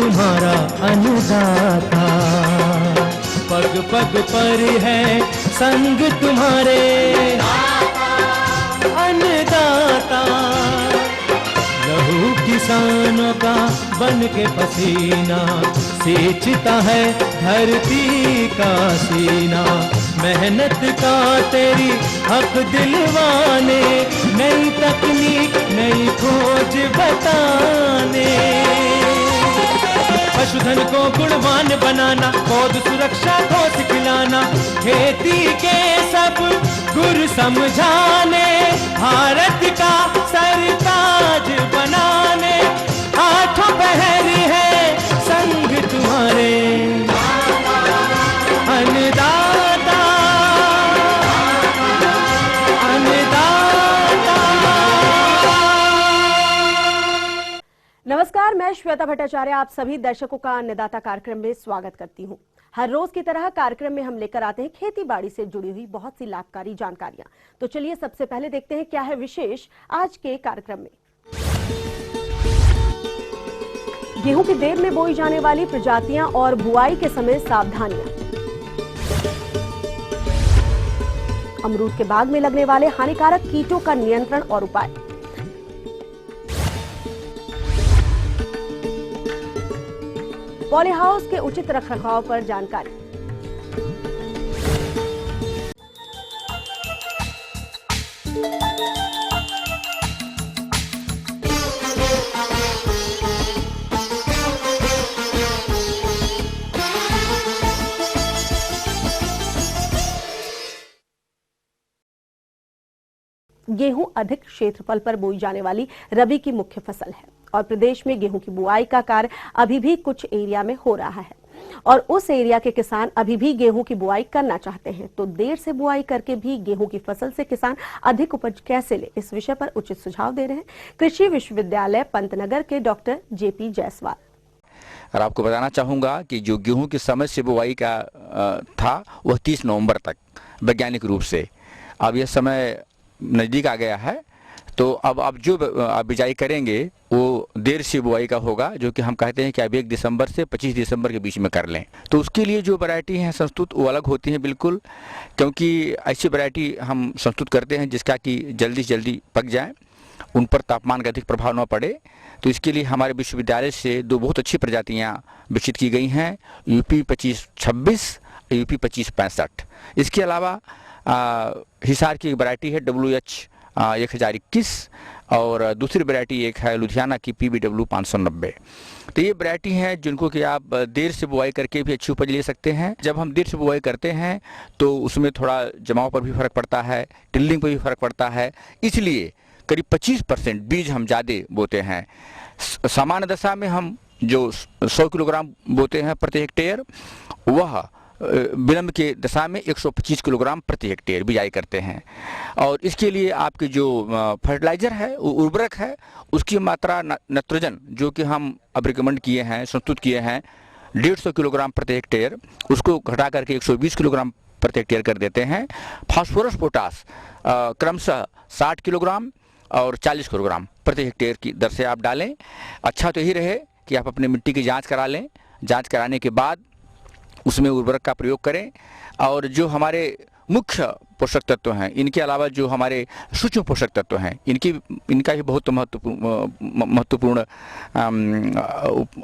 तुम्हारा अन्नदाता, पग पग पर है संग तुम्हारे अन्नदाता। लहू किसानों का बन के पसीना सींचता है धरती का सीना। मेहनत का तेरी हक दिलवाने, नई तकनीक नई खोज बताने। पशुधन को गुणवान बनाना, पौध सुरक्षा को सिखलाना, खेती के सब गुर समझाने, भारत का सरताज बनाने। आठों पहर है संग तुम्हारे अन्नदाता, अन्नदाता। नमस्कार, मैं श्वेता भट्टाचार्य आप सभी दर्शकों का अन्नदाता कार्यक्रम में स्वागत करती हूं। हर रोज की तरह कार्यक्रम में हम लेकर आते हैं खेती बाड़ी से जुड़ी हुई बहुत सी लाभकारी जानकारियां। तो चलिए सबसे पहले देखते हैं क्या है विशेष आज के कार्यक्रम में। गेहूं की देर में बोई जाने वाली प्रजातियां और बुआई के समय सावधानियां। अमरूद के बाग में लगने वाले हानिकारक कीटों का नियंत्रण और उपाय। पॉली हाउस के उचित रखरखाव पर जानकारी। गेहूं अधिक क्षेत्रफल पर बोई जाने वाली रबी की मुख्य फसल है और प्रदेश में गेहूं की बुआई का कार्य अभी भी कुछ एरिया में हो रहा है और उस एरिया के किसान अभी भी गेहूं की बुआई करना चाहते हैं। तो देर से बुआई करके भी गेहूं की फसल से किसान अधिक उपज कैसे ले, इस विषय पर उचित सुझाव दे रहे हैं कृषि विश्वविद्यालय पंतनगर के डॉक्टर जेपी जायसवाल। और आपको बताना चाहूँगा कि जो गेहूं के समय से बुआई का था वह 30 नवंबर तक वैज्ञानिक रूप से। अब यह समय नज़दीक आ गया है, तो अब जो आप बिजाई करेंगे वो देर से बुआई का होगा, जो कि हम कहते हैं कि अब 1 दिसंबर से 25 दिसंबर के बीच में कर लें। तो उसके लिए जो वैरायटी हैं संस्तुत वो अलग होती हैं बिल्कुल, क्योंकि ऐसी वैरायटी हम संस्तुत करते हैं जिसका कि जल्दी से जल्दी पक जाए, उन पर तापमान का अधिक प्रभाव न पड़े। तो इसके लिए हमारे विश्वविद्यालय से 2 बहुत अच्छी प्रजातियाँ विकसित की गई हैं, यूपी 2526, यूपी 2565। इसके अलावा हिसार की वैरायटी है WH 1021 और दूसरी वैरायटी एक है लुधियाना की PBW 590। तो ये वैरायटी हैं जिनको कि आप देर से बुआई करके भी अच्छी उपज ले सकते हैं। जब हम देर से बुआई करते हैं तो उसमें थोड़ा जमाव पर भी फर्क पड़ता है, टिल्लिंग पर भी फर्क पड़ता है, इसलिए करीब 25% बीज हम ज़्यादा बोते हैं। सामान्य दशा में हम जो 100 किलोग्राम बोते हैं प्रति हेक्टेयर, वह विलंब के दशा में 125 किलोग्राम प्रति हेक्टेयर बिजाई करते हैं। और इसके लिए आपके जो फर्टिलाइजर है, उर्वरक है, उसकी मात्रा नाइट्रोजन जो कि हम अब रिकमेंड किए हैं, संस्तुत किए हैं 150 किलोग्राम प्रति हेक्टेयर, उसको घटा करके 120 किलोग्राम प्रति हेक्टेयर कर देते हैं। फास्फोरस पोटास क्रमशः 60 किलोग्राम और 40 किलोग्राम प्रति हेक्टेयर की दर से आप डालें। अच्छा तो यही रहे कि आप अपनी मिट्टी की जाँच करा लें, जाँच कराने के बाद उसमें उर्वरक का प्रयोग करें। और जो हमारे मुख्य पोषक तत्व हैं, इनके अलावा जो हमारे सूक्ष्म पोषक तत्व हैं, इनका भी बहुत महत्वपूर्ण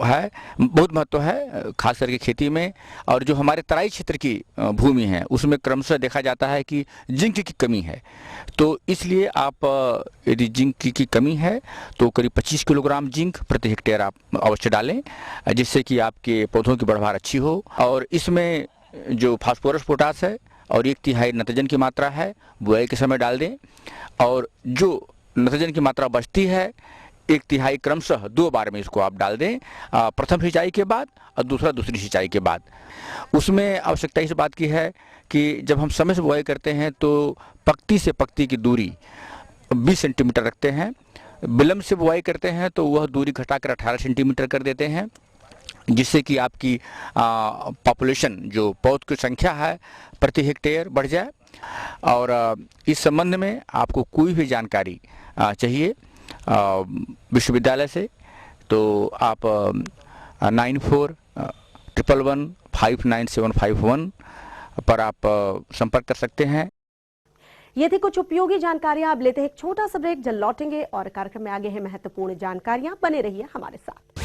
है, बहुत महत्व है खास करके खेती में। और जो हमारे तराई क्षेत्र की भूमि है उसमें क्रमशः देखा जाता है कि जिंक की कमी है। तो इसलिए आप यदि जिंक की कमी है तो करीब 25 किलोग्राम जिंक प्रति हेक्टेयर आप अवश्य डालें, जिससे कि आपके पौधों की बढ़वार अच्छी हो। और इसमें जो फास्फोरस पोटास है और 1/3 नाइट्रोजन की मात्रा है, बुआई के समय डाल दें। और जो नाइट्रोजन की मात्रा बचती है 1/3 क्रमशः 2 बार में इसको आप डाल दें, प्रथम सिंचाई के बाद और दूसरी सिंचाई के बाद। उसमें आवश्यकता इस बात की है कि जब हम समय से बुआई करते हैं तो पक्ति से पक्ति की दूरी 20 सेंटीमीटर रखते हैं। विलंब से बुआई करते हैं तो वह दूरी घटाकर 18 सेंटीमीटर कर देते हैं, जिससे कि आपकी पॉपुलेशन जो पौध की संख्या है प्रति हेक्टेयर बढ़ जाए। और इस संबंध में आपको कोई भी जानकारी चाहिए विश्वविद्यालय से तो आप 9411159751 पर आप संपर्क कर सकते हैं। ये थी कुछ उपयोगी जानकारियां। अब लेते हैं एक छोटा सा ब्रेक, जल्द लौटेंगे और कार्यक्रम में आगे है महत्वपूर्ण जानकारियां। बने रहिए हमारे साथ।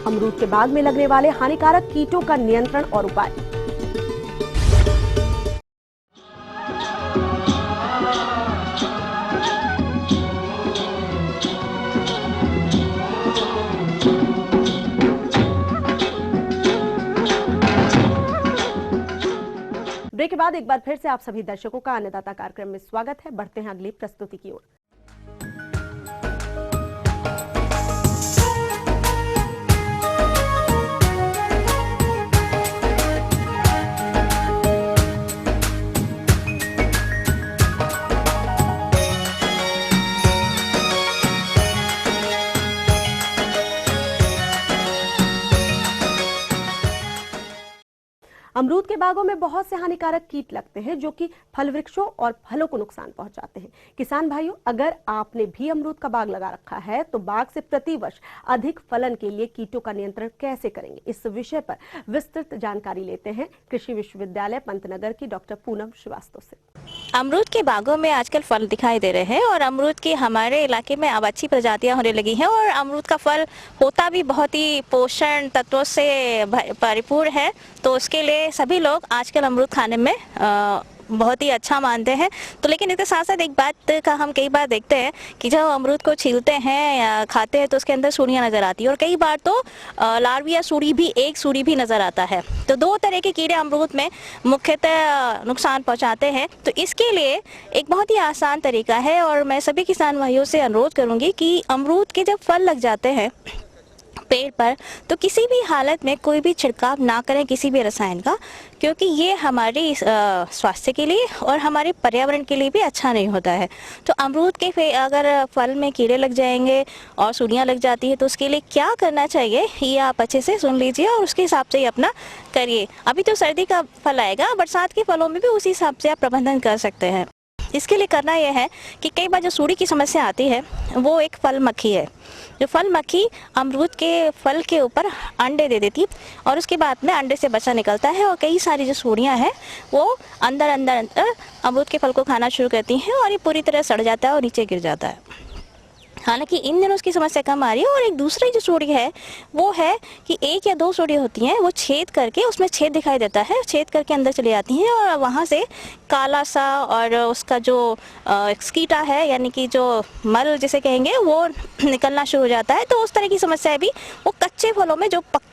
अमरूद के बाग में लगने वाले हानिकारक कीटों का नियंत्रण और उपाय। ब्रेक के बाद एक बार फिर से आप सभी दर्शकों का अन्नदाता कार्यक्रम में स्वागत है। बढ़ते हैं अगली प्रस्तुति की ओर। अमरूद के बागों में बहुत से हानिकारक कीट लगते हैं जो कि फल वृक्षों और फलों को नुकसान पहुंचाते हैं। किसान भाइयों, अगर आपने भी अमरूद का बाग लगा रखा है तो बाग से प्रतिवर्ष अधिक फलन के लिए कीटों का नियंत्रण कैसे करेंगे, इस विषय पर विस्तृत जानकारी लेते हैं कृषि विश्वविद्यालय पंतनगर की डॉक्टर पूनम श्रीवास्तव से। अमरूद के बागों में आजकल फल दिखाई दे रहे हैं और अमरूद के हमारे इलाके में अब अच्छी प्रजातियां होने लगी हैं और अमरूद का फल होता भी बहुत ही पोषण तत्वों से परिपूर्ण है। तो उसके लिए सभी लोग आजकल अमरूद खाने में बहुत ही अच्छा मानते हैं। तो लेकिन इसके साथ साथ एक बात का हम कई बार देखते हैं कि जब अमरूद को छीलते हैं या खाते हैं तो उसके अंदर सूढ़ियाँ नज़र आती है और कई बार तो लार्वा या सूढ़ी भी, एक सूढ़ी भी नज़र आता है। तो दो तरह के कीड़े अमरूद में मुख्यतः नुकसान पहुँचाते हैं। तो इसके लिए एक बहुत ही आसान तरीका है और मैं सभी किसान भाइयों से अनुरोध करूँगी कि अमरूद के जब फल लग जाते हैं पेड़ पर तो किसी भी हालत में कोई भी छिड़काव ना करें किसी भी रसायन का, क्योंकि ये हमारी स्वास्थ्य के लिए और हमारे पर्यावरण के लिए भी अच्छा नहीं होता है। तो अमरूद के अगर फल में कीड़े लग जाएंगे और सूढ़ियाँ लग जाती है तो उसके लिए क्या करना चाहिए ये आप अच्छे से सुन लीजिए और उसके हिसाब से ही अपना करिए। अभी तो सर्दी का फल आएगा, बरसात के फलों में भी उसी हिसाब से आप प्रबंधन कर सकते हैं। इसके लिए करना यह है कि कई बार जो सूढ़ी की समस्या आती है वो एक फल मक्खी है। जो फल मक्खी अमरूद के फल के ऊपर अंडे दे देती और उसके बाद में अंडे से बच्चा निकलता है और कई सारी जो सूढ़ियाँ हैं वो अंदर अमरूद के फल को खाना शुरू करती हैं और ये पूरी तरह सड़ जाता है और नीचे गिर जाता है। हालांकि इन दिनों उसकी समस्या कम आ रही है। और एक दूसरी जो सूढ़ी है वो है कि एक या दो सूढ़ी होती हैं, वो छेद करके उसमें छेद दिखाई देता है, छेद करके अंदर चली जाती हैं और वहाँ से काला सा और उसका जो स्कीटा है यानी कि जो मल जिसे कहेंगे वो निकलना शुरू हो जाता है। तो उस तरह की समस्या भी वो कच्चे फलों में जो पक्के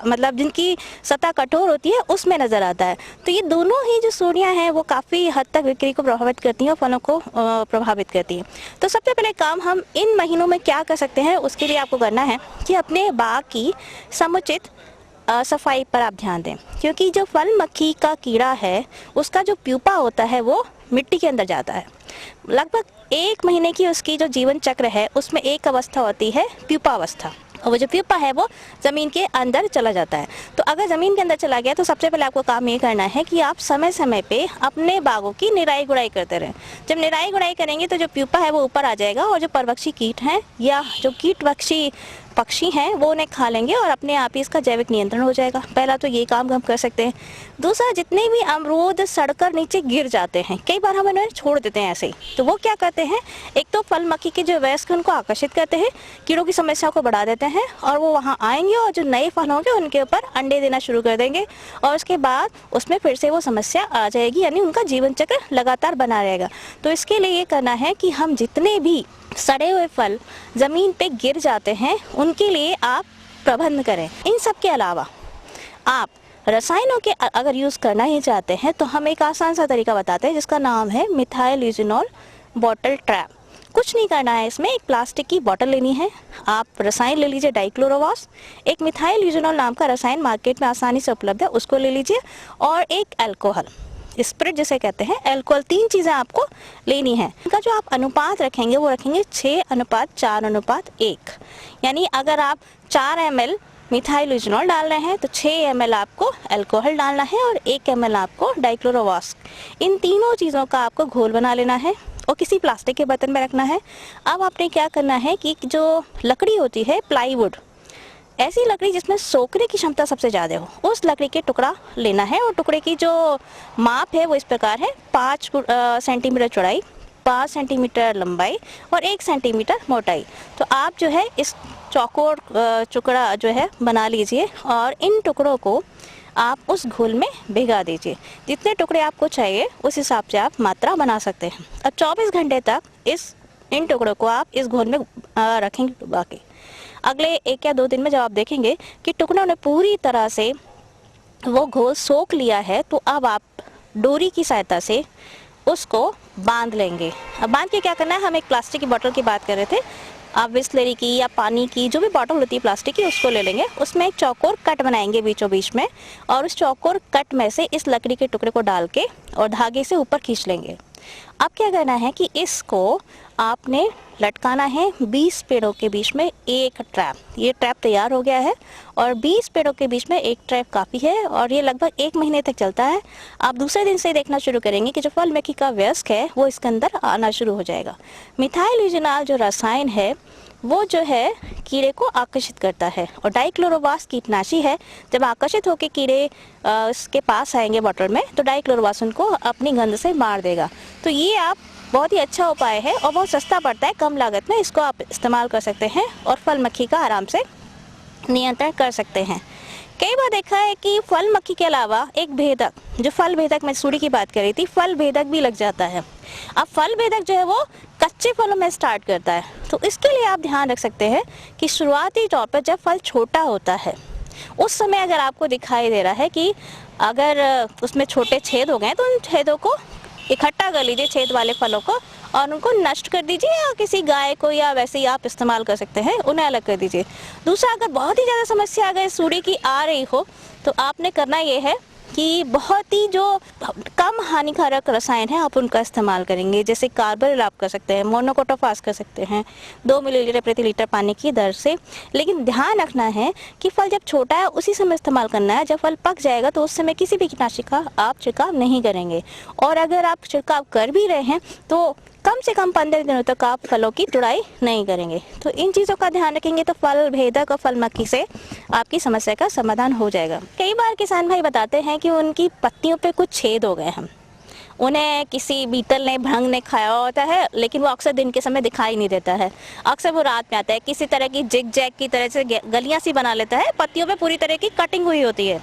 मतलब जिनकी सतह कठोर होती है उसमें नज़र आता है। तो ये दोनों ही जो सूढ़ियाँ हैं वो काफ़ी हद तक बिक्री को प्रभावित करती हैं और फलों को प्रभावित करती हैं। तो सबसे पहले काम हम इन महीनों में क्या कर सकते हैं, उसके लिए आपको करना है कि अपने बाग की समुचित सफाई पर आप ध्यान दें, क्योंकि जो फल मक्खी का कीड़ा है उसका जो प्यूपा होता है वो मिट्टी के अंदर जाता है। लगभग 1 महीने की उसकी जो जीवन चक्र है उसमें एक अवस्था होती है प्यूपा अवस्था, और वो जो प्यूपा है वो ज़मीन के अंदर चला जाता है। तो अगर ज़मीन के अंदर चला गया तो सबसे पहले आपको काम ये करना है कि आप समय समय पे अपने बागों की निराई गुड़ाई करते रहें। जब निराई गुड़ाई करेंगे तो जो प्यूपा है वो ऊपर आ जाएगा और जो परभक्षी कीट हैं या जो कीटभक्षी पक्षी हैं वो उन्हें खा लेंगे और अपने आप ही इसका जैविक नियंत्रण हो जाएगा। पहला तो ये काम हम कर सकते हैं। दूसरा, जितने भी अमरूद सड़कर नीचे गिर जाते हैं, कई बार हम इन्हें छोड़ देते हैं ऐसे ही, तो वो क्या करते हैं, एक तो फल मक्खी के जो वयस्क उनको आकर्षित करते हैं, कीड़ों की समस्या को बढ़ा देते हैं और वो वहाँ आएंगे और जो नए फल होंगे उनके ऊपर अंडे देना शुरू कर देंगे और उसके बाद उसमें फिर से वो समस्या आ जाएगी, यानी उनका जीवन चक्र लगातार बना रहेगा। तो इसके लिए ये करना है कि हम जितने भी सड़े हुए फल ज़मीन पे गिर जाते हैं उनके लिए आप प्रबंध करें। इन सब के अलावा आप रसायनों के अगर यूज़ करना ही चाहते हैं तो हम एक आसान सा तरीका बताते हैं जिसका नाम है मिथाइल यूजिनॉल बॉटल ट्रैप। कुछ नहीं करना है, इसमें एक प्लास्टिक की बोतल लेनी है, आप रसायन ले लीजिए डाइक्लोरोवास, एक मिथाइल यूजिनॉल नाम का रसायन मार्केट में आसानी से उपलब्ध है उसको ले लीजिए, और एक अल्कोहल स्प्रिट जिसे कहते हैं अल्कोहल। 3 चीज़ें आपको लेनी है। इनका जो आप अनुपात रखेंगे वो रखेंगे 6:4:1, यानी अगर आप 4 ml मिथाइल यूजिनॉल डाल रहे हैं तो 6 ml आपको अल्कोहल डालना है और 1 ml आपको डाइक्लोरोवास। इन तीनों चीज़ों का आपको घोल बना लेना है और किसी प्लास्टिक के बर्तन में रखना है। अब आपने क्या करना है कि जो लकड़ी होती है प्लाईवुड, ऐसी लकड़ी जिसमें सोखने की क्षमता सबसे ज़्यादा हो, उस लकड़ी के टुकड़ा लेना है। और टुकड़े की जो माप है वो इस प्रकार है, 5 सेंटीमीटर चौड़ाई, 5 सेंटीमीटर लंबाई और 1 सेंटीमीटर मोटाई। तो आप जो है इस चौकोर टुकड़ा जो है बना लीजिए और इन टुकड़ों को आप उस घोल में भिगा दीजिए। जितने टुकड़े आपको चाहिए उस हिसाब से आप मात्रा बना सकते हैं। अब 24 घंटे तक इन टुकड़ों को आप इस घोल में रखेंगे डुबा के। अगले 1 या 2 दिन में जब आप देखेंगे कि टुकड़ों ने पूरी तरह से वो घोल सोख लिया है, तो अब आप डोरी की सहायता से उसको बांध लेंगे। अब बांध के क्या करना है, हम एक प्लास्टिक की बोतल की बात कर रहे थे, आप बिस्लेरी की या पानी की जो भी बॉटल होती है प्लास्टिक की, उसको ले लेंगे। उसमें एक चौकोर कट बनाएंगे बीचों बीच में, और उस चौकोर कट में से इस लकड़ी के टुकड़े को डाल के और धागे से ऊपर खींच लेंगे। अब क्या करना है कि इसको आपने लटकाना है 20 पेड़ों के बीच में एक ट्रैप। ये ट्रैप तैयार हो गया है और 20 पेड़ों के बीच में एक ट्रैप काफ़ी है और ये लगभग 1 महीने तक चलता है। आप दूसरे दिन से देखना शुरू करेंगे कि जो फल मक्खी का वयस्क है वो इसके अंदर आना शुरू हो जाएगा। मिथाइल यूजिनॉल जो रसायन है वो जो है कीड़े को आकर्षित करता है, और डाइक्लोरोवास कीटनाशी है। जब आकर्षित होकर कीड़े इसके पास आएंगे बॉटल में, तो डाइक्लोरोवास उनको अपनी गंध से मार देगा। तो ये आप बहुत ही अच्छा उपाय है और बहुत सस्ता पड़ता है, कम लागत में इसको आप इस्तेमाल कर सकते हैं और फल मक्खी का आराम से नियंत्रण कर सकते हैं। कई बार देखा है कि फल मक्खी के अलावा एक भेदक, जो फल भेदक, मैं सूढ़ी की बात कर रही थी, फल भेदक भी लग जाता है। अब फल भेदक जो है वो कच्चे फलों में स्टार्ट करता है, तो इसके लिए आप ध्यान रख सकते हैं कि शुरुआती तौर पर जब फल छोटा होता है उस समय अगर आपको दिखाई दे रहा है कि अगर उसमें छोटे छेद हो गए, तो उन छेदों को इकट्ठा कर लीजिए, छेद वाले फलों को, और उनको नष्ट कर दीजिए, या किसी गाय को या वैसे ही आप इस्तेमाल कर सकते हैं, उन्हें अलग कर दीजिए। दूसरा, अगर बहुत ही ज़्यादा समस्या अगर सूढ़ी की आ रही हो, तो आपने करना ये है कि बहुत ही जो कम हानिकारक रसायन है आप उनका इस्तेमाल करेंगे। जैसे कार्बारिल आप कर सकते हैं, मोनोकोटोफास कर सकते हैं 2 मिलीलीटर प्रति लीटर पानी की दर से। लेकिन ध्यान रखना है कि फल जब छोटा है उसी समय इस्तेमाल करना है। जब फल पक जाएगा तो उस समय किसी भी कीटनाशक का आप छिड़काव नहीं करेंगे, और अगर आप छिड़काव कर भी रहे हैं तो कम से कम 15 दिनों तक आप फलों की तुड़ाई नहीं करेंगे। तो इन चीज़ों का ध्यान रखेंगे तो फल भेदक और फल मक्खी से आपकी समस्या का समाधान हो जाएगा। कई बार किसान भाई बताते हैं कि उनकी पत्तियों पे कुछ छेद हो गए हैं, उन्हें किसी बीटल ने, भृंग ने खाया होता है, लेकिन वो अक्सर दिन के समय दिखाई नहीं देता है। अक्सर वो रात में आता है, किसी तरह की जिग जैग की तरह से गलियां सी बना लेता है, पत्तियों पे पूरी तरह की कटिंग हुई होती है।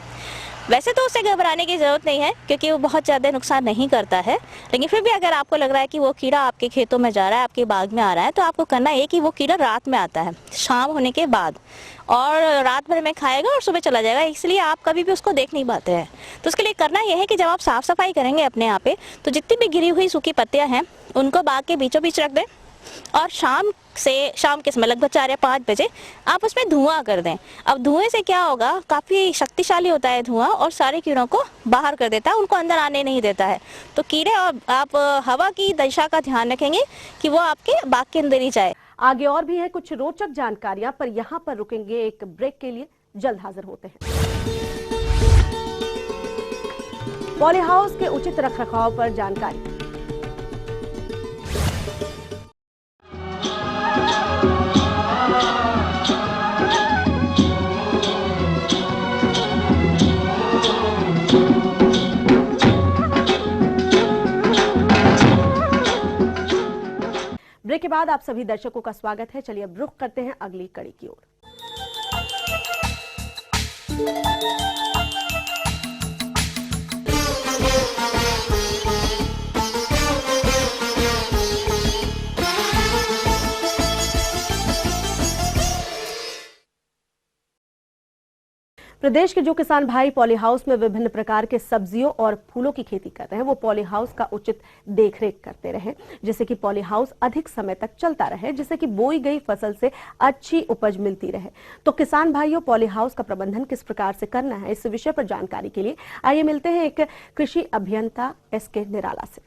वैसे तो उससे घबराने की ज़रूरत नहीं है क्योंकि वो बहुत ज़्यादा नुकसान नहीं करता है, लेकिन फिर भी अगर आपको लग रहा है कि वो कीड़ा आपके खेतों में जा रहा है, आपके बाग में आ रहा है, तो आपको करना ये कि वो कीड़ा रात में आता है, शाम होने के बाद, और रात भर में खाएगा और सुबह चला जाएगा, इसलिए आप कभी भी उसको देख नहीं पाते हैं। तो उसके लिए करना यह है कि जब आप साफ़ सफाई करेंगे अपने यहाँ पे, तो जितनी भी गिरी हुई सूखी पत्तियाँ हैं उनको बाग के बीचों बीच रख दें, और शाम के समय लगभग 4 या 5 बजे आप उसमें धुआं कर दें। अब धुएं से क्या होगा, काफ़ी शक्तिशाली होता है धुआं, और सारे कीड़ों को बाहर कर देता है, उनको अंदर आने नहीं देता है। तो कीड़े, और आप हवा की दिशा का ध्यान रखेंगे कि वो आपके बाग के अंदर ही जाए। आगे और भी है कुछ रोचक जानकारियां, पर यहाँ पर रुकेंगे एक ब्रेक के लिए, जल्द हाजिर होते हैं। पॉली हाउस के उचित रखरखाव पर जानकारी। ब्रेक के बाद आप सभी दर्शकों का स्वागत है। चलिए अब रुख करते हैं अगली कड़ी की ओर। प्रदेश के जो किसान भाई पॉली हाउस में विभिन्न प्रकार के सब्जियों और फूलों की खेती कर रहे हैं, वो पॉली हाउस का उचित देखरेख करते रहे, जिससे कि पॉली हाउस अधिक समय तक चलता रहे, जिससे कि बोई गई फसल से अच्छी उपज मिलती रहे। तो किसान भाइयों, पॉली हाउस का प्रबंधन किस प्रकार से करना है, इस विषय पर जानकारी के लिए आइए मिलते हैं एक कृषि अभियंता SK निराला से।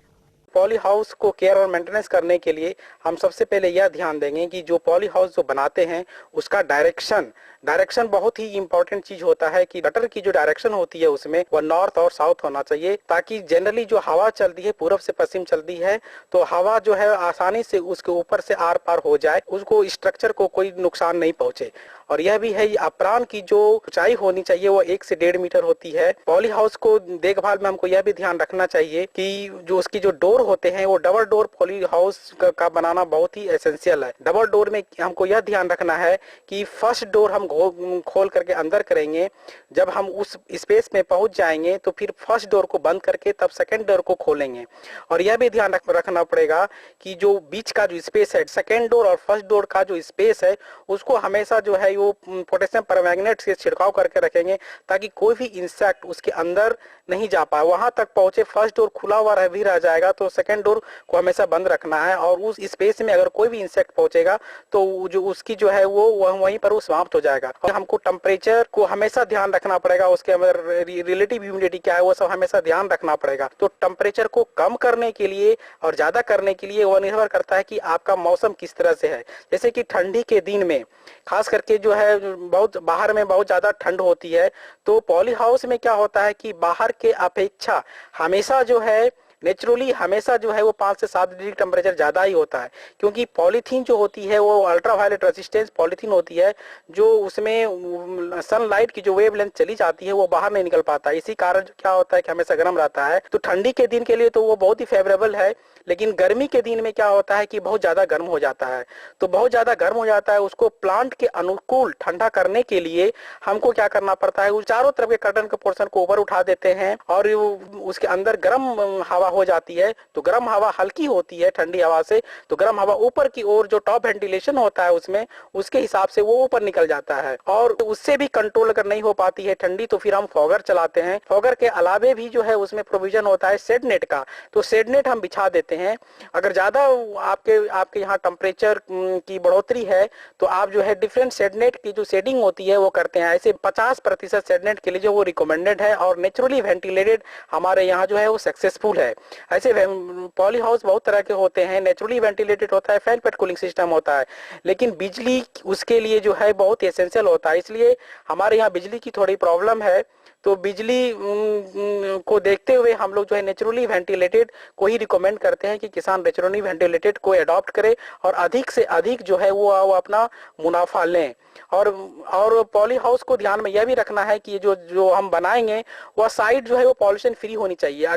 पॉली हाउस को केयर और मेंटेनेंस करने के लिए हम सबसे पहले यह ध्यान देंगे कि जो पॉली हाउस जो बनाते हैं उसका डायरेक्शन बहुत ही इंपॉर्टेंट चीज होता है कि गटर की जो डायरेक्शन होती है उसमें वह नॉर्थ और साउथ होना चाहिए, ताकि जनरली जो हवा चलती है पूरब से पश्चिम चलती है तो हवा जो है आसानी से उसके ऊपर से आर पार हो जाए, उसको स्ट्रक्चर को कोई नुकसान नहीं पहुंचे। और यह भी है अपरान की जो ऊंचाई होनी चाहिए वो 1 से 1.5 मीटर होती है। पॉली हाउस को देखभाल में हमको यह भी ध्यान रखना चाहिए कि जो उसकी जो डोर होते हैं वो डबल डोर पॉली हाउस का बनाना बहुत ही एसेंशियल है। डबल डोर में हमको यह ध्यान रखना है कि फर्स्ट डोर हम खोल करके अंदर करेंगे, जब हम उस स्पेस में पहुंच जाएंगे तो फिर फर्स्ट डोर को बंद करके तब सेकेंड डोर को खोलेंगे। और यह भी ध्यान रखना पड़ेगा कि जो बीच का जो स्पेस है सेकेंड डोर और फर्स्ट डोर का जो स्पेस है उसको हमेशा जो है वो पोटेशियम परमैंगनेट से छिड़काव करके रखेंगे, ताकि कोई भी इंसेक्ट उसके अंदर नहीं जा पाए, वहां तक पहुंचे। फर्स्ट डोर खुला हुआ भी रह जाएगा तो सेकंड डोर को हमेशा बंद रखना है, और उस स्पेस में अगर कोई भी इंसेक्ट पहुंचेगा तो जो उसकी जो है वो वहीं पर वो समाप्त हो जाएगा। और हमको टेम्परेचर को हमेशा ध्यान रखना पड़ेगा, उसके अंदर रिलेटिव ह्यूमिडिटी क्या है वो सब हमेशा ध्यान रखना पड़ेगा। तो टेम्परेचर को कम करने के लिए और ज्यादा करने के लिए वह निर्भर करता है कि आपका मौसम किस तरह से है। जैसे कि ठंडी के दिन में खास करके जो है बहुत बाहर में बहुत ज्यादा ठंड होती है, तो पॉली हाउस में क्या होता है कि बाहर के अपेक्षा हमेशा जो है नेचुरली हमेशा जो है वो 5 से 7 डिग्री टेम्परेचर ज्यादा ही होता है, क्योंकि पॉलीथीन जो होती है वो अल्ट्रावायलेट रेजिस्टेंस पॉलीथीन होती है, जो उसमें सनलाइट की जो वेवलेंथ चली जाती है वो बाहर नहीं निकल पाता है। इसी कारण क्या होता है कि हमेशा गर्म रहता है। तो ठंडी के दिन के लिए तो वो बहुत ही फेवरेबल है, लेकिन गर्मी के दिन में क्या होता है कि बहुत ज्यादा गर्म हो जाता है। तो बहुत ज्यादा गर्म हो जाता है, उसको प्लांट के अनुकूल ठंडा करने के लिए हमको क्या करना पड़ता है, चारों तरफ के कर्टन के पोर्शन को ऊपर उठा देते हैं और उसके अंदर गर्म हवा हो जाती है। तो गर्म हवा हल्की होती है ठंडी हवा से, तो गर्म हवा ऊपर की ओर जो टॉप वेंटिलेशन होता है उसमें उसके हिसाब से वो ऊपर निकल जाता है, और उससे भी कंट्रोल अगर नहीं हो पाती है ठंडी तो फिर हम फॉगर चलाते हैं। फॉगर के अलावे भी जो है उसमें प्रोविजन होता है शेड नेट का, तो शेड नेट हम बिछा देते हैं। अगर ज्यादा आपके यहाँ टेम्परेचर की बढ़ोतरी है तो आप जो है डिफरेंट शेड नेट की जो शेडिंग होती है वो करते हैं। ऐसे 50% शेड नेट के लिए जो वो रिकमेंडेड है, और नेचुरली वेंटिलेटेड हमारे यहाँ जो है वो सक्सेसफुल है। ऐसे पॉली हाउस बहुत तरह के होते हैं, नेचुरली वेंटिलेटेड होता है, फैन पेड कूलिंग सिस्टम होता है, लेकिन बिजली उसके लिए जो है बहुत एसेंशियल होता है। इसलिए हमारे यहाँ बिजली की थोड़ी प्रॉब्लम है, तो बिजली को देखते हुए हम लोग जो है नेचुरली वेंटिलेटेड को ही रिकमेंड करते हैं कि किसान नेचुरली वेंटिलेटेड को अडॉप्ट करे और अधिक से अधिक जो है वो अपना मुनाफा लें। और पॉली हाउस को ध्यान में यह भी रखना है कि जो हम बनाएंगे वह साइड जो है वो पॉल्यूशन फ्री होनी चाहिए।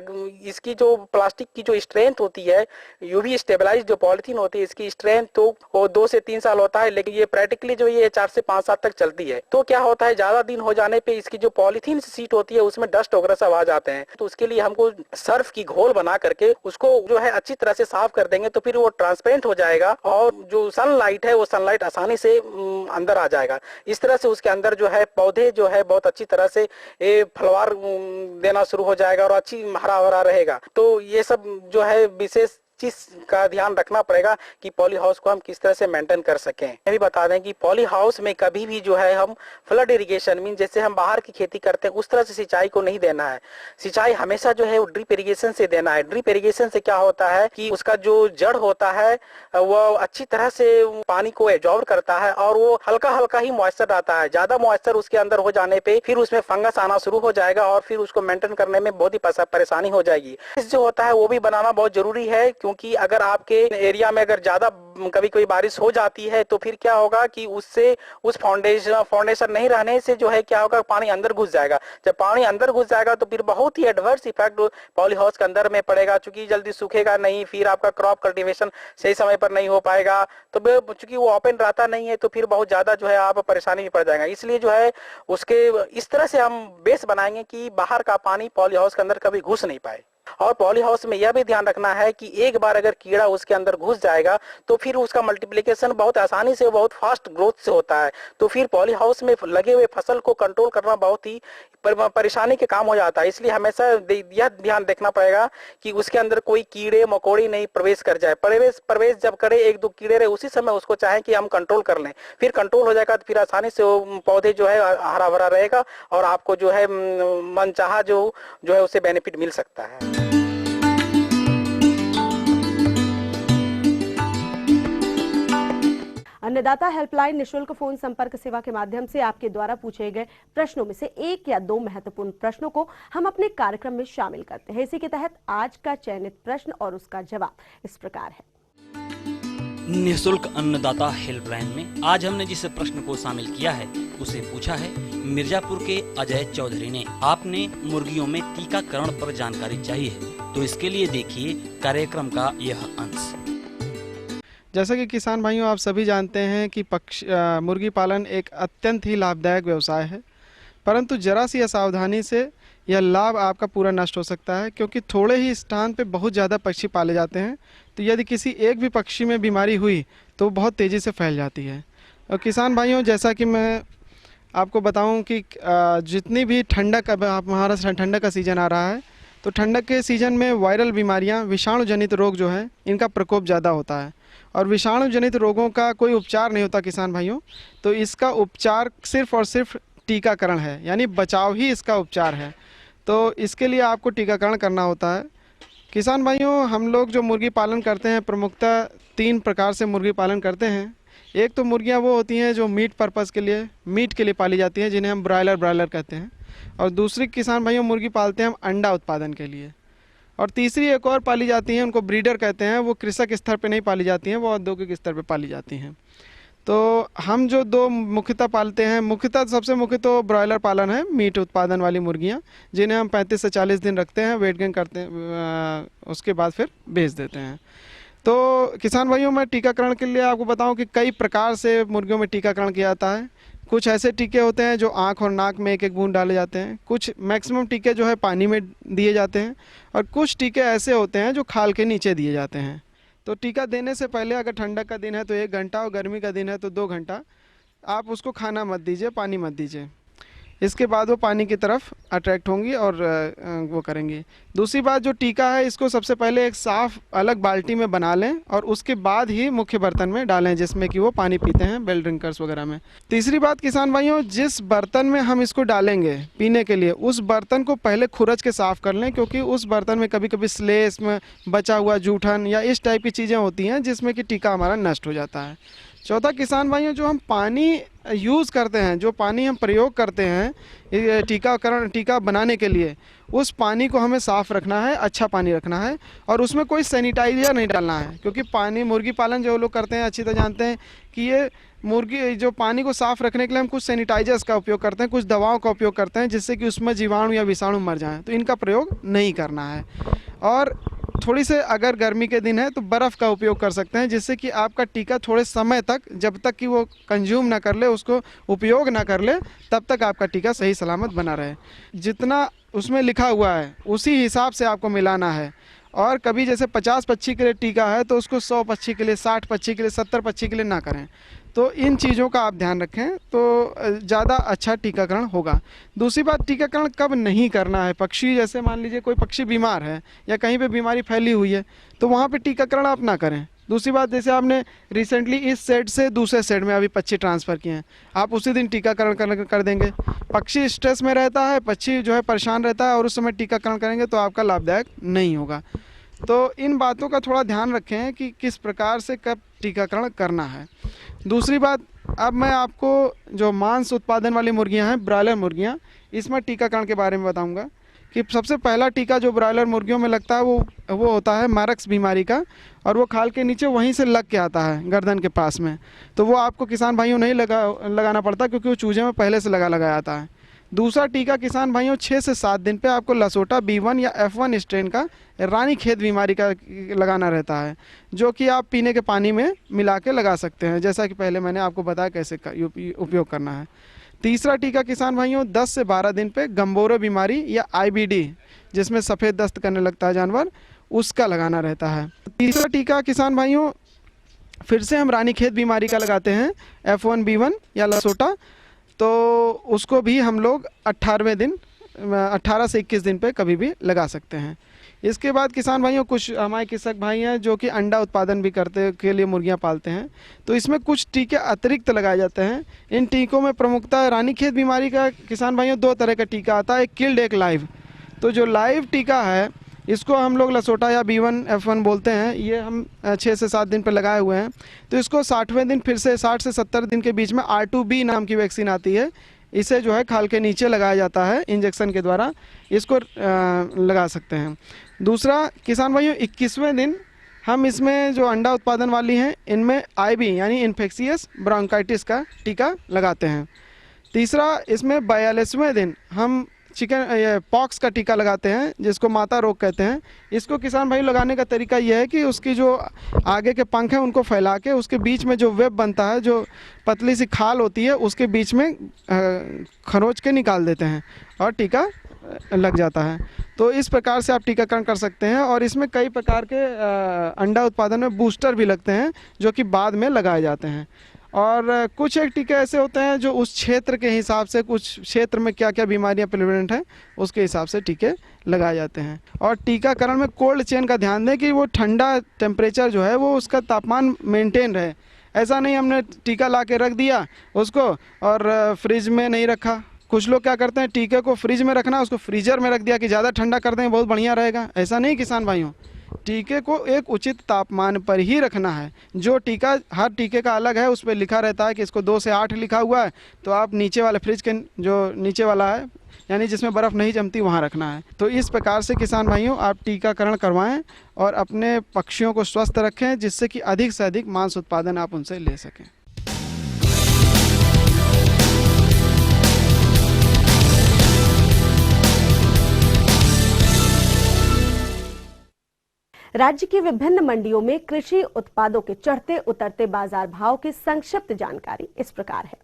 इसकी जो प्लास्टिक की जो स्ट्रेंथ होती है, यूवी स्टेबलाइज जो पॉलिथीन होती है, इसकी स्ट्रेंथ तो वो 2 से 3 साल होता है, लेकिन ये प्रैक्टिकली जो ये 4 से 5 साल तक चलती है। तो क्या होता है ज्यादा दिन हो जाने पे इसकी जो पॉलिथीन सीट होती है उसमें डस्ट वगैरह सब आ जाते हैं, तो उसके लिए हमको सर्फ की घोल बना करके उसको जो है अच्छी तरह से साफ कर देंगे तो फिर वो ट्रांसपेरेंट हो जाएगा, और जो सनलाइट है वो सनलाइट आसानी से अंदर आ जाएगा। इस तरह से उसके अंदर जो है पौधे जो है बहुत अच्छी तरह से फलवार देना शुरू हो जाएगा और अच्छी हरा भरा रहेगा। तो ये सब जो है विशेष चीज का ध्यान रखना पड़ेगा कि पॉली हाउस को हम किस तरह से मेंटेन कर सकें। ये भी बता दें कि पॉली हाउस में कभी भी जो है हम फ्लड इरिगेशन मीन जैसे हम बाहर की खेती करते हैं उस तरह से सिंचाई को नहीं देना है। सिंचाई हमेशा जो है वो ड्रिप इरिगेशन से देना है। ड्रिप इरिगेशन से क्या होता है कि उसका जो जड़ होता है वो अच्छी तरह से पानी को एब्जॉर्ब करता है और वो हल्का हल्का ही मॉइस्चर रहता है। ज्यादा मॉइस्चर उसके अंदर हो जाने पे फिर उसमें फंगस आना शुरू हो जाएगा और फिर उसको मेंटेन करने में बहुत ही परेशानी हो जाएगी। जो होता है वो भी बनाना बहुत जरूरी है, क्योंकि अगर आपके एरिया में अगर ज्यादा कभी कोई बारिश हो जाती है तो फिर क्या होगा कि उससे उस फाउंडेशन नहीं रहने से जो है क्या होगा, पानी अंदर घुस जाएगा। जब पानी अंदर घुस जाएगा तो फिर बहुत ही एडवर्स इफेक्ट पॉली हाउस के अंदर में पड़ेगा, चूंकि जल्दी सूखेगा नहीं, फिर आपका क्रॉप कल्टीवेशन सही समय पर नहीं हो पाएगा। तो चूंकि वो ओपन रहता नहीं है तो फिर बहुत ज्यादा जो है आप परेशानी में पड़ जाएगा। इसलिए जो है उसके इस तरह से हम बेस बनाएंगे कि बाहर का पानी पॉली हाउस के अंदर कभी घुस नहीं पाए। और पॉली हाउस में यह भी ध्यान रखना है कि एक बार अगर कीड़ा उसके अंदर घुस जाएगा तो फिर उसका मल्टीप्लिकेशन बहुत आसानी से बहुत फास्ट ग्रोथ से होता है। तो फिर पॉली हाउस में लगे हुए फसल को कंट्रोल करना बहुत ही परेशानी के काम हो जाता है। इसलिए हमेशा यह ध्यान देखना पड़ेगा कि उसके अंदर कोई कीड़े मकोड़े नहीं प्रवेश कर जाए। प्रवेश जब करे 1-2 कीड़े रहे उसी समय उसको चाहे कि हम कंट्रोल कर लें। फिर कंट्रोल हो जाएगा तो फिर आसानी से वो पौधे जो है हरा भरा रहेगा और आपको जो है मनचाहा जो है उससे बेनिफिट मिल सकता है। अन्नदाता हेल्पलाइन निशुल्क फोन संपर्क सेवा के माध्यम से आपके द्वारा पूछे गए प्रश्नों में से 1 या 2 महत्वपूर्ण प्रश्नों को हम अपने कार्यक्रम में शामिल करते हैं। इसी के तहत आज का चयनित प्रश्न और उसका जवाब इस प्रकार है। निःशुल्क अन्नदाता हेल्पलाइन में आज हमने जिस प्रश्न को शामिल किया है उसे पूछा है मिर्जापुर के अजय चौधरी ने। आपने मुर्गियों में टीकाकरण पर जानकारी चाहिए है, तो इसके लिए देखिए कार्यक्रम का यह अंश। जैसा कि किसान भाइयों आप सभी जानते हैं कि मुर्गी पालन एक अत्यंत ही लाभदायक व्यवसाय है, परंतु जरा सी असावधानी से यह लाभ आपका पूरा नष्ट हो सकता है, क्योंकि थोड़े ही स्थान पे बहुत ज़्यादा पक्षी पाले जाते हैं। तो यदि किसी एक भी पक्षी में बीमारी हुई तो बहुत तेज़ी से फैल जाती है। और किसान भाइयों, जैसा कि मैं आपको बताऊं कि जितनी भी ठंडक, अब हमारा ठंडक का सीज़न आ रहा है, तो ठंडक के सीज़न में वायरल बीमारियां, विषाणु जनित रोग जो हैं, इनका प्रकोप ज़्यादा होता है और विषाणु जनित रोगों का कोई उपचार नहीं होता किसान भाइयों। तो इसका उपचार सिर्फ़ और सिर्फ टीकाकरण है, यानी बचाव ही इसका उपचार है। तो इसके लिए आपको टीकाकरण करना होता है। किसान भाइयों, हम लोग जो मुर्गी पालन करते हैं प्रमुखतः 3 प्रकार से मुर्गी पालन करते हैं। एक तो मुर्गियां वो होती हैं जो मीट पर्पज़ के लिए, मीट के लिए पाली जाती हैं, जिन्हें हम ब्रॉयलर कहते हैं। और दूसरी किसान भाइयों मुर्गी पालते हैं हम अंडा उत्पादन के लिए। और तीसरी एक और पाली जाती हैं, उनको ब्रीडर कहते हैं। वो कृषक स्तर पे नहीं पाली जाती हैं, वो औद्योगिक स्तर पे पाली जाती हैं। तो हम जो 2 मुख्यतः पालते हैं, मुख्यतः सबसे मुख्य तो ब्रॉयलर पालन है, मीट उत्पादन वाली मुर्गियां, जिन्हें हम 35 से 40 दिन रखते हैं, वेट गेन करते हैं, उसके बाद फिर बेच देते हैं। तो किसान भाइयों, मैं टीकाकरण के लिए आपको बताऊं कि कई प्रकार से मुर्गियों में टीकाकरण किया जाता है। कुछ ऐसे टीके होते हैं जो आँख और नाक में 1-1 बूंद डाले जाते हैं। कुछ मैक्सिमम टीके जो है पानी में दिए जाते हैं, और कुछ टीके ऐसे होते हैं जो खाल के नीचे दिए जाते हैं। तो टीका देने से पहले अगर ठंडक का दिन है तो 1 घंटा और गर्मी का दिन है तो 2 घंटा आप उसको खाना मत दीजिए, पानी मत दीजिए। इसके बाद वो पानी की तरफ अट्रैक्ट होंगी और वो करेंगी। दूसरी बात, जो टीका है इसको सबसे पहले एक साफ़ अलग बाल्टी में बना लें और उसके बाद ही मुख्य बर्तन में डालें जिसमें कि वो पानी पीते हैं, बेल ड्रिंकर्स वगैरह में। तीसरी बात किसान भाइयों, जिस बर्तन में हम इसको डालेंगे पीने के लिए, उस बर्तन को पहले खुरच के साफ़ कर लें, क्योंकि उस बर्तन में कभी कभी स्लेस में बचा हुआ जूठन या इस टाइप की चीज़ें होती हैं जिसमें कि टीका हमारा नष्ट हो जाता है। चौथा किसान भाइयों, जो हम पानी यूज़ करते हैं, जो पानी हम प्रयोग करते हैं टीका बनाने के लिए, उस पानी को हमें साफ़ रखना है, अच्छा पानी रखना है, और उसमें कोई सैनिटाइज़र नहीं डालना है। क्योंकि पानी मुर्गी पालन जो लोग करते हैं अच्छी तरह जानते हैं कि ये मुर्गी जो पानी को साफ़ रखने के लिए हम कुछ सैनिटाइजर्स का उपयोग करते हैं, कुछ दवाओं का उपयोग करते हैं, जिससे कि उसमें जीवाणु या विषाणु मर जाएँ। तो इनका प्रयोग नहीं करना है। और थोड़ी से अगर गर्मी के दिन है तो बर्फ़ का उपयोग कर सकते हैं, जिससे कि आपका टीका थोड़े समय तक, जब तक कि वो कंज्यूम ना कर ले, उसको उपयोग ना कर ले, तब तक आपका टीका सही सलामत बना रहे। जितना उसमें लिखा हुआ है उसी हिसाब से आपको मिलाना है। और कभी जैसे 50 पक्षी के लिए टीका है तो उसको 100 पक्षी के लिए, 60 पक्षी के लिए, 70 पक्षी के लिए ना करें। तो इन चीज़ों का आप ध्यान रखें तो ज़्यादा अच्छा टीकाकरण होगा। दूसरी बात, टीकाकरण कब नहीं करना है। पक्षी जैसे मान लीजिए कोई पक्षी बीमार है या कहीं पे बीमारी फैली हुई है तो वहाँ पे टीकाकरण आप ना करें। दूसरी बात, जैसे आपने रिसेंटली इस सेट से दूसरे सेट में अभी पक्षी ट्रांसफ़र किए हैं, आप उसी दिन टीकाकरण कर देंगे। पक्षी स्ट्रेस में रहता है, पक्षी जो है परेशान रहता है, और उस समय टीकाकरण करेंगे तो आपका लाभदायक नहीं होगा। तो इन बातों का थोड़ा ध्यान रखें कि किस प्रकार से कब टीकाकरण करना है। दूसरी बात, अब मैं आपको जो मांस उत्पादन वाली मुर्गियां हैं, ब्रॉयलर मुर्गियां, इसमें टीकाकरण के बारे में बताऊंगा कि सबसे पहला टीका जो ब्रॉयलर मुर्गियों में लगता है वो होता है मारक्स बीमारी का, और वो खाल के नीचे वहीं से लग के आता है गर्दन के पास में। तो वो आपको किसान भाइयों नहीं लगाना पड़ता, क्योंकि वो चूजे में पहले से लगा आता है। दूसरा टीका किसान भाइयों 6 से 7 दिन पे आपको लसोटा B1 या F1 स्ट्रेन का रानीखेत बीमारी का लगाना रहता है, जो कि आप पीने के पानी में मिला के लगा सकते हैं, जैसा कि पहले मैंने आपको बताया कैसे उपयोग करना है। तीसरा टीका किसान भाइयों 10 से 12 दिन पे गम्बोरो बीमारी या IBD, जिसमें सफ़ेद दस्त करने लगता है जानवर, उसका लगाना रहता है। तीसरा टीका किसान भाइयों फिर से हम रानीखेत बीमारी का लगाते हैं, F1 B1 या लसोटा। तो उसको भी हम लोग 18 से 21 दिन पे कभी भी लगा सकते हैं। इसके बाद किसान भाइयों, कुछ हमारे कृषक भाई हैं जो कि अंडा उत्पादन भी करते के लिए मुर्गियां पालते हैं, तो इसमें कुछ टीके अतिरिक्त लगाए जाते हैं। इन टीकों में प्रमुखतः रानीखेत बीमारी का किसान भाइयों 2 तरह का टीका आता है, एक किल्ड एक लाइव। तो जो लाइव टीका है इसको हम लोग लसोटा या B1 F1 बोलते हैं। ये हम 6 से 7 दिन पर लगाए हुए हैं। तो इसको 60वें दिन फिर से 60 से 70 दिन के बीच में R2B नाम की वैक्सीन आती है, इसे जो है खाल के नीचे लगाया जाता है इंजेक्शन के द्वारा, इसको लगा सकते हैं। दूसरा किसान भाइयों, 21वें दिन हम इसमें जो अंडा उत्पादन वाली हैं इनमें IB यानी इन्फेक्शियस ब्रोंकाइटिस का टीका लगाते हैं। तीसरा, इसमें 42वें दिन हम पॉक्स का टीका लगाते हैं, जिसको माता रोग कहते हैं। इसको किसान भाई लगाने का तरीका यह है कि उसकी जो आगे के पंख हैं उनको फैला के उसके बीच में जो वेब बनता है, जो पतली सी खाल होती है, उसके बीच में खरोच के निकाल देते हैं और टीका लग जाता है। तो इस प्रकार से आप टीकाकरण कर सकते हैं। और इसमें कई प्रकार के अंडा उत्पादन में बूस्टर भी लगते हैं जो कि बाद में लगाए जाते हैं। और कुछ एक टीके ऐसे होते हैं जो उस क्षेत्र के हिसाब से, कुछ क्षेत्र में क्या क्या बीमारियां प्रेवलेंट हैं उसके हिसाब से टीके लगाए जाते हैं। और टीकाकरण में कोल्ड चेन का ध्यान दें कि वो ठंडा टेम्परेचर जो है वो उसका तापमान मेंटेन रहे। ऐसा नहीं हमने टीका ला के रख दिया उसको और फ्रिज में नहीं रखा। कुछ लोग क्या करते हैं, टीके को फ्रिज में रखना, उसको फ्रीजर में रख दिया कि ज़्यादा ठंडा कर दें बहुत बढ़िया रहेगा। ऐसा नहीं किसान भाइयों, टीके को एक उचित तापमान पर ही रखना है। जो टीका, हर टीके का अलग है, उस पर लिखा रहता है कि इसको 2 से 8 लिखा हुआ है, तो आप नीचे वाले फ्रिज के जो नीचे वाला है यानी जिसमें बर्फ़ नहीं जमती वहाँ रखना है। तो इस प्रकार से किसान भाइयों आप टीकाकरण करवाएं और अपने पक्षियों को स्वस्थ रखें, जिससे कि अधिक से अधिक मांस उत्पादन आप उनसे ले सकें। राज्य की विभिन्न मंडियों में कृषि उत्पादों के चढ़ते उतरते बाजार भाव की संक्षिप्त जानकारी इस प्रकार है।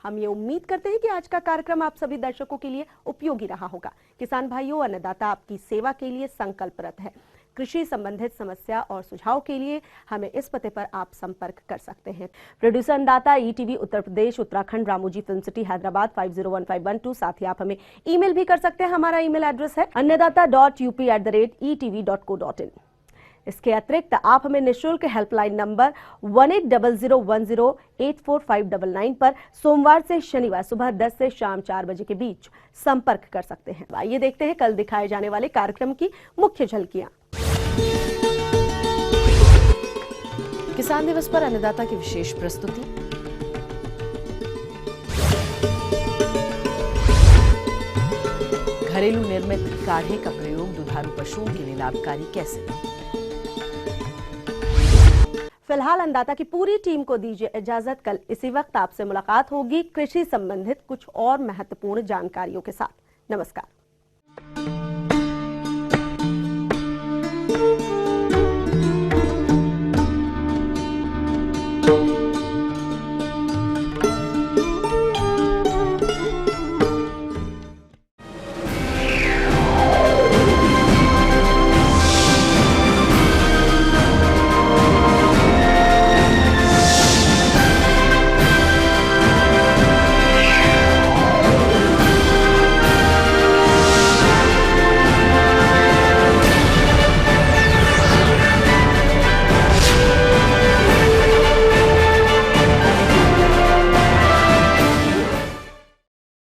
हम ये उम्मीद करते हैं कि आज का कार्यक्रम आप सभी दर्शकों के लिए उपयोगी रहा होगा। किसान भाइयों, अन्नदाता आपकी सेवा के लिए संकल्परत है। कृषि संबंधित समस्या और सुझाव के लिए हमें इस पते पर आप संपर्क कर सकते हैं। प्रोड्यूसर अन्नदाता, ETV Uttar Pradesh, Uttarakhand, Ramoji film city, Hyderabad 501512। साथ ही आप हमें ईमेल भी कर सकते हैं। हमारा ईमेल एड्रेस है annadaata.up@rate.etv.co.in। इसके अतिरिक्त आप हमें निःशुल्क हेल्पलाइन नंबर 1800108459 पर सोमवार से शनिवार सुबह 10 से शाम 4 बजे के बीच संपर्क कर सकते हैं। आइए देखते हैं कल दिखाए जाने वाले कार्यक्रम की मुख्य झलकियां। किसान दिवस पर अन्नदाता की विशेष प्रस्तुति, घरेलू निर्मित काढ़े का प्रयोग दुधारू पशुओं के लिए लाभकारी कैसे। फिलहाल अन्नदाता की पूरी टीम को दीजिए इजाजत। कल इसी वक्त आपसे मुलाकात होगी कृषि संबंधित कुछ और महत्वपूर्ण जानकारियों के साथ। नमस्कार।